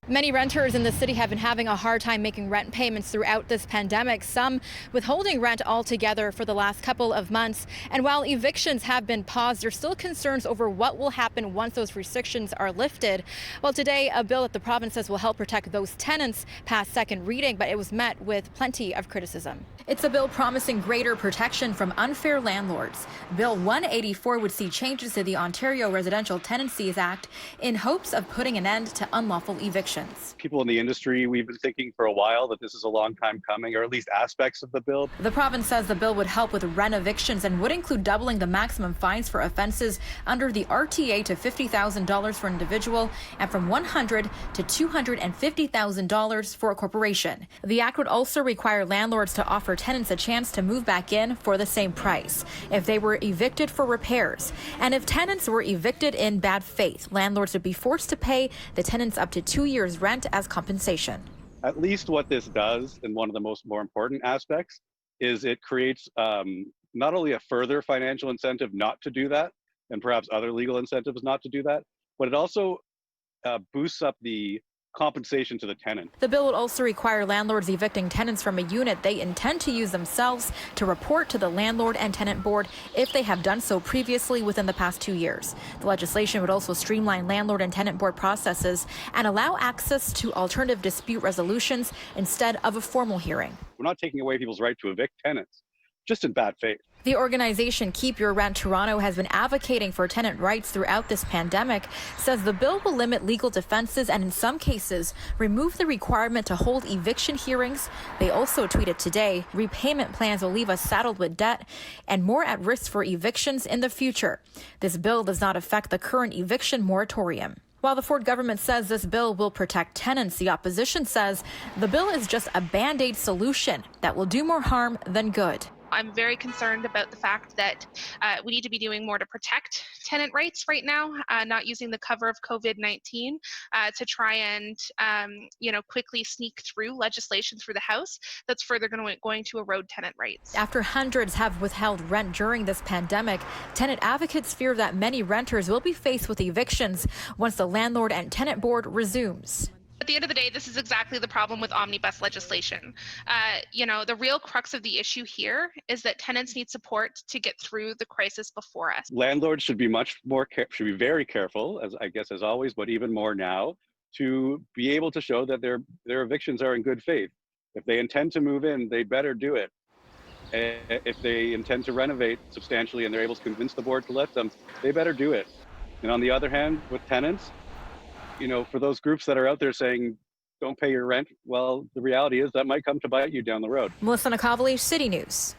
Many renters in the city have been having a hard time making rent payments throughout this pandemic, some withholding rent altogether for the last couple of months. And while evictions have been paused, there's still concerns over what will happen once those restrictions are lifted. Well, today, a bill that the province says will help protect those tenants passed second reading, but it was met with plenty of criticism. It's a bill promising greater protection from unfair landlords. Bill 184 would see changes to the Ontario Residential Tenancies Act in hopes of putting an end to unlawful evictions. People in the industry, we've been thinking for a while that this is a long time coming, or at least aspects of the bill. The province says the bill would help with renovictions and would include doubling the maximum fines for offenses under the RTA to $50,000 for an individual and from $100,000 to $250,000 for a corporation. The act would also require landlords to offer tenants a chance to move back in for the same price if they were evicted for repairs. And if tenants were evicted in bad faith, landlords would be forced to pay the tenants up to 2 years rent as compensation. At least what this does, and one of the more important aspects, is it creates not only a further financial incentive not to do that, and perhaps other legal incentives not to do that, but it also boosts up the compensation to the tenant. The bill would also require landlords evicting tenants from a unit they intend to use themselves to report to the Landlord and Tenant Board if they have done so previously within the past 2 years. The legislation would also streamline Landlord and Tenant Board processes and allow access to alternative dispute resolutions instead of a formal hearing. We're not taking away people's right to evict tenants, just in bad faith. The organization Keep Your Rent Toronto has been advocating for tenant rights throughout this pandemic, says the bill will limit legal defenses and in some cases remove the requirement to hold eviction hearings. They also tweeted today, repayment plans will leave us saddled with debt and more at risk for evictions in the future. This bill does not affect the current eviction moratorium. While the Ford government says this bill will protect tenants, the opposition says the bill is just a band-aid solution that will do more harm than good. I'm very concerned about the fact that we need to be doing more to protect tenant rights right now, not using the cover of COVID-19 to try and, quickly sneak through legislation through the House that's further going to erode tenant rights. After hundreds have withheld rent during this pandemic, tenant advocates fear that many renters will be faced with evictions once the Landlord and Tenant Board resumes. At the end of the day, this is exactly the problem with omnibus legislation. The real crux of the issue here is that tenants need support to get through the crisis before us. Landlords should be should be very careful, as always, but even more now, to be able to show that their evictions are in good faith. If they intend to move in, they better do it. If they intend to renovate substantially and they're able to convince the board to let them, they better do it. And on the other hand, with tenants, for those groups that are out there saying, don't pay your rent, well, the reality is that might come to bite you down the road. Melissa Nakhavoly, City News.